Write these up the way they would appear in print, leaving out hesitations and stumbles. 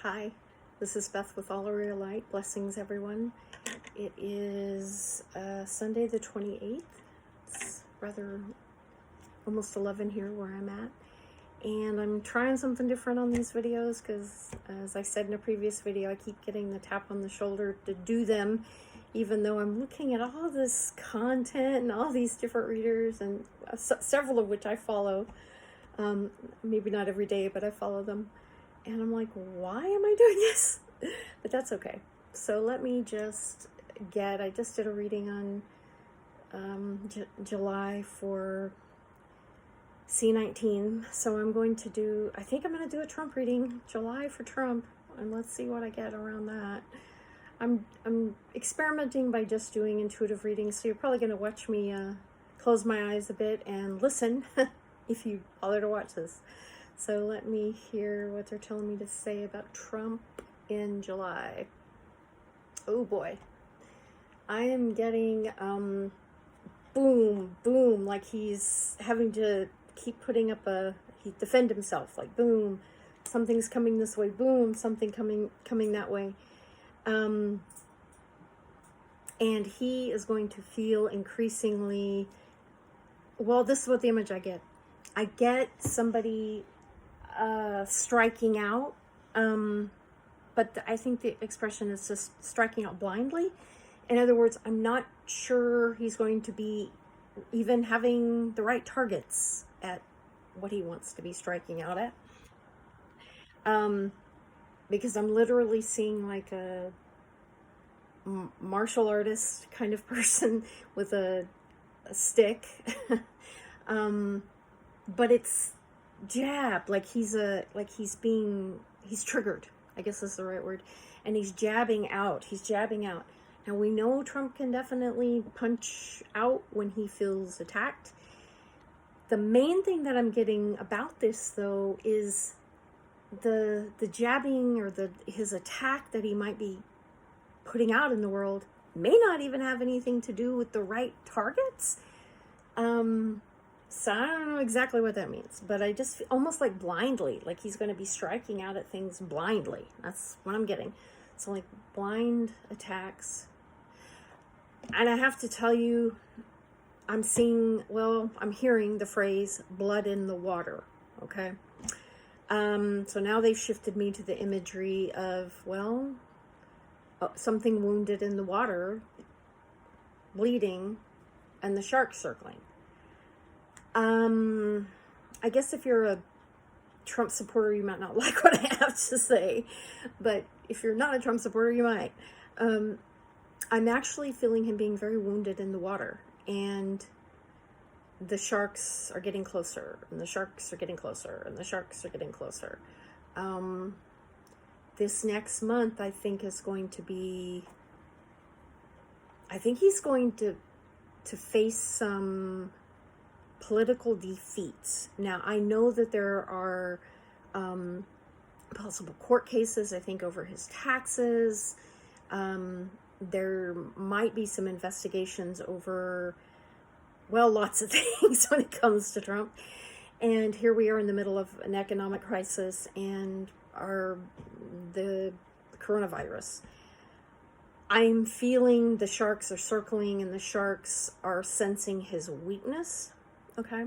Hi, this is Beth with All Area Light. Blessings, everyone. It is Sunday the 28th. It's rather almost 11 here where I'm at. And I'm trying something different on these videos because, as I said in a previous video, I keep getting the tap on the shoulder to do them, even though I'm looking at all this content and all these different readers, and several of which I follow. Maybe not every day, but I follow them. And I'm like, why am I doing this? But that's okay. So let me just I just did a reading on July for C19. So I think I'm going to do a Trump reading, July for Trump. And let's see what I get around that. I'm experimenting by just doing intuitive readings. So you're probably going to watch me close my eyes a bit and listen if you bother to watch this. So let me hear what they're telling me to say about Trump in July. Oh boy. I am getting boom, boom, like he's having to keep putting up he defend himself, like boom, something's coming this way, boom, something coming that way. And he is going to feel increasingly, well, this is what the image I get. I get somebody striking out, but I think the expression is just striking out blindly. In other words, I'm not sure he's going to be even having the right targets at what he wants to be striking out at, because I'm literally seeing like a martial artist kind of person with a stick, but it's jab, like he's triggered, I guess is the right word, and he's jabbing out. Now we know Trump can definitely punch out when he feels attacked. The main thing that I'm getting about this though is the jabbing or his attack that he might be putting out in the world may not even have anything to do with the right targets. So I don't know exactly what that means, but I just feel almost like blindly, like he's going to be striking out at things blindly. That's what I'm getting. So like blind attacks. And I have to tell you, I'm hearing the phrase blood in the water. Okay. So now they've shifted me to the imagery of, something wounded in the water, bleeding, and the shark circling. I guess if you're a Trump supporter, you might not like what I have to say, but if you're not a Trump supporter, you might. I'm actually feeling him being very wounded in the water, and the sharks are getting closer, and the sharks are getting closer, and the sharks are getting closer. This next month, I think he's going to face some political defeats. Now, I know that there are possible court cases, I think, over his taxes. There might be some investigations over, lots of things when it comes to Trump. And here we are in the middle of an economic crisis and the coronavirus. I'm feeling the sharks are circling and the sharks are sensing his weakness. Okay.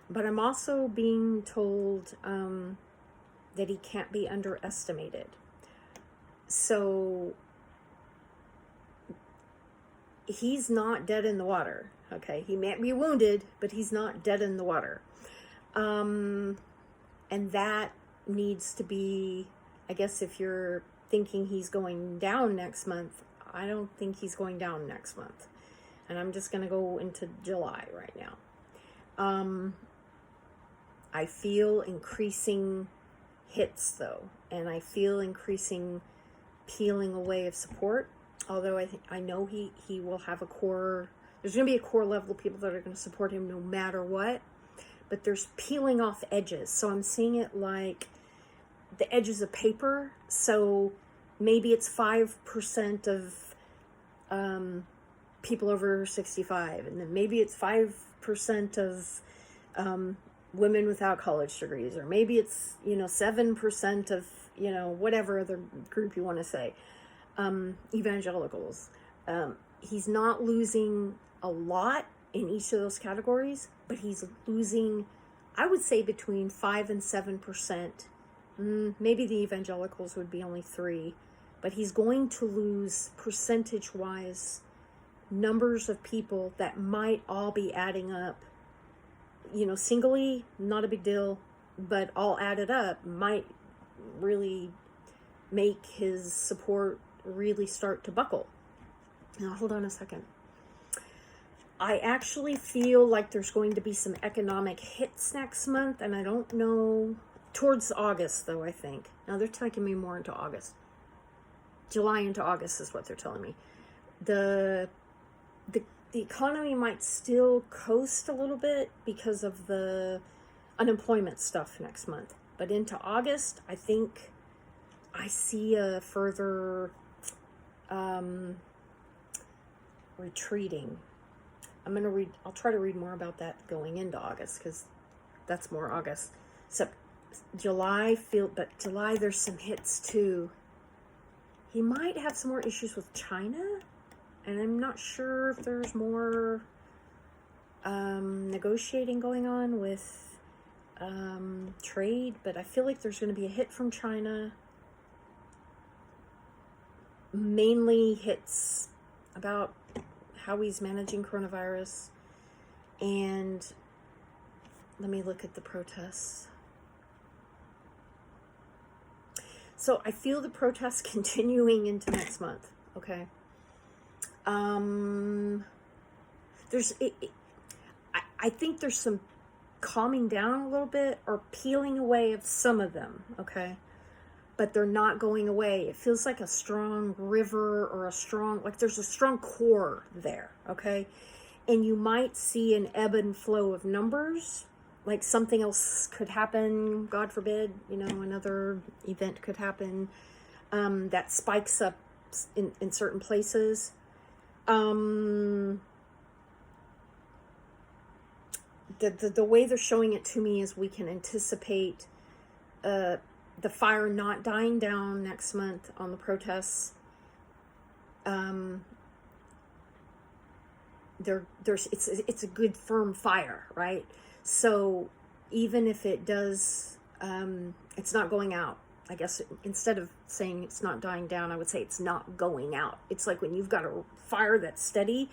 But I'm also being told that he can't be underestimated. So he's not dead in the water. Okay. He might be wounded, but he's not dead in the water. And that needs to be, I guess, if you're thinking he's going down next month, I don't think he's going down next month. And I'm just going to go into July right now. I feel increasing hits though, and I feel increasing peeling away of support. Although I know he will have a core. There's going to be a core level of people that are going to support him no matter what. But there's peeling off edges. So I'm seeing it like the edges of paper. So maybe it's 5% of people over 65, and then maybe it's 5% of women without college degrees, or maybe it's 7% of you know, whatever other group you want to say, evangelicals. He's not losing a lot in each of those categories, but he's losing, I would say, between 5 and 7%. Maybe the evangelicals would be only 3, but he's going to lose percentage-wise numbers of people that might all be adding up. You know, singly, not a big deal, but all added up might really make his support really start to buckle. Now, hold on a second. I actually feel like there's going to be some economic hits next month, and I don't know, towards August, though, I think. Now, they're taking me more into August. July into August is what they're telling me. The economy might still coast a little bit because of the unemployment stuff next month. But into August, I think I see a further retreating. I'll try to read more about that going into August, because that's more August. So July, there's some hits too. He might have some more issues with China, and I'm not sure if there's more negotiating going on with trade, but I feel like there's going to be a hit from China. Mainly hits about how he's managing coronavirus. And let me look at the protests. So I feel the protests continuing into next month. Okay. I think there's some calming down a little bit, or peeling away of some of them. Okay. But they're not going away. It feels like a strong river, or there's a strong core there, okay? And you might see an ebb and flow of numbers, like something else could happen, God forbid, you know, another event could happen that spikes up in certain places. The way they're showing it to me is we can anticipate the fire not dying down next month on the protests. It's a good firm fire, right? So even if it does, it's not going out. I guess instead of saying it's not dying down, I would say it's not going out. It's like when you've got a fire that's steady,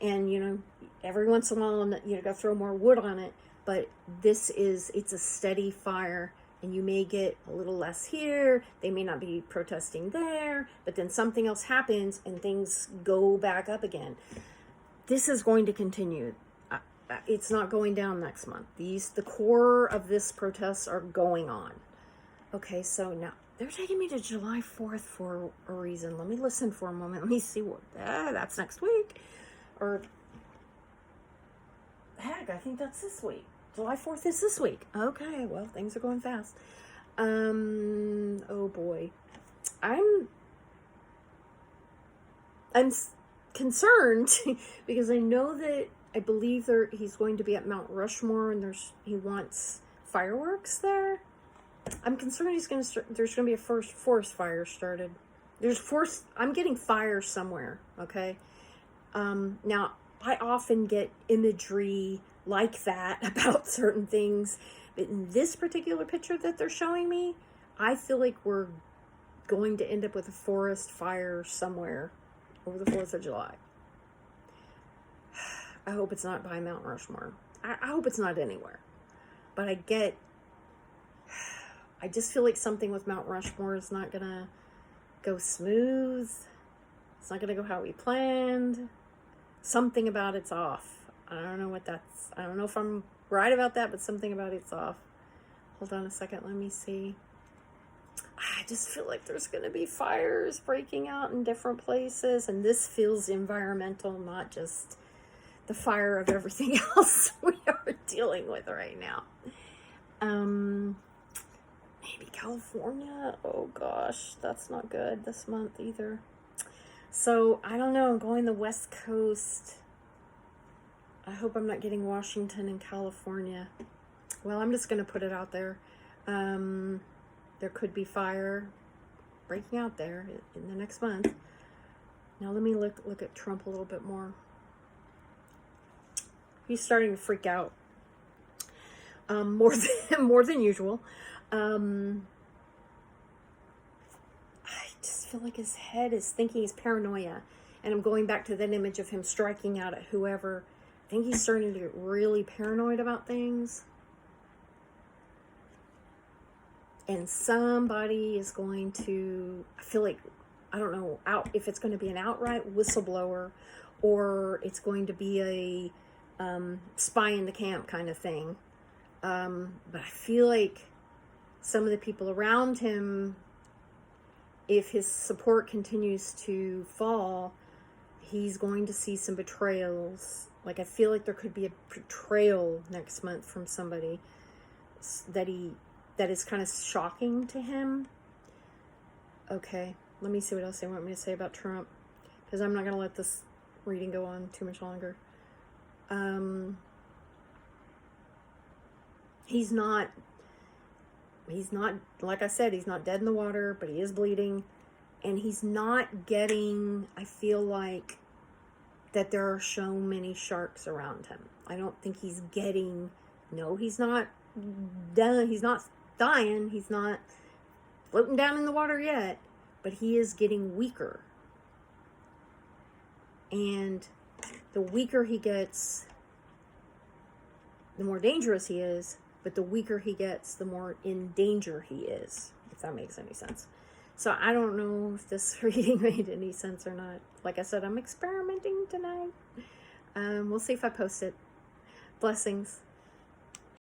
and you know, every once in a while, you got to throw more wood on it. But it's a steady fire. And you may get a little less here, they may not be protesting there, but then something else happens and things go back up again. This is going to continue. It's not going down next month. The core of this protests are going on. Okay, so now they're taking me to July 4th for a reason. Let me listen for a moment. Let me see what, that's next week. Or, heck, I think that's this week. July 4th is this week. Okay, well, things are going fast. Oh boy. I'm concerned because I know that I believe he's going to be at Mount Rushmore, and he wants fireworks there. I'm concerned there's going to be a forest fire started. I'm getting fire somewhere, okay? Now, I often get imagery like that about certain things, but in this particular picture that they're showing me, I feel like we're going to end up with a forest fire somewhere over the 4th of July. I hope it's not by Mount Rushmore. I hope it's not anywhere, but I just feel like something with Mount Rushmore is not gonna go smooth. It's not gonna go how we planned. Something about it's off. I don't know if I'm right about that, but something about it's off. Hold on a second, let me see. I just feel like there's going to be fires breaking out in different places, and this feels environmental, not just the fire of everything else we are dealing with right now. Maybe California. Oh gosh, that's not good this month either. So, I don't know, I'm going the West Coast. I hope I'm not getting Washington and California. Well, I'm just going to put it out there. there could be fire breaking out there in the next month. Now let me look at Trump a little bit more. He's starting to freak out more than usual. I just feel like his head is thinking he's paranoia, and I'm going back to that image of him striking out at whoever. I think he's starting to get really paranoid about things. And somebody is going to, I feel like, I don't know if it's going to be an outright whistleblower or it's going to be a spy in the camp kind of thing. But I feel like some of the people around him, if his support continues to fall, he's going to see some betrayals. Like, I feel like there could be a betrayal next month from somebody that is kind of shocking to him. Okay, let me see what else they want me to say about Trump, because I'm not going to let this reading go on too much longer. He's not, like I said, he's not dead in the water, but he is bleeding, and he's not getting, I feel like, that there are so many sharks around him. I don't think he's getting, no, he's not done, he's not dying, he's not floating down in the water yet, but he is getting weaker. And the weaker he gets, the more dangerous he is, but the weaker he gets, the more in danger he is, if that makes any sense. So I don't know if this reading made any sense or not. Like I said, I'm experimenting tonight. We'll see if I post it. Blessings.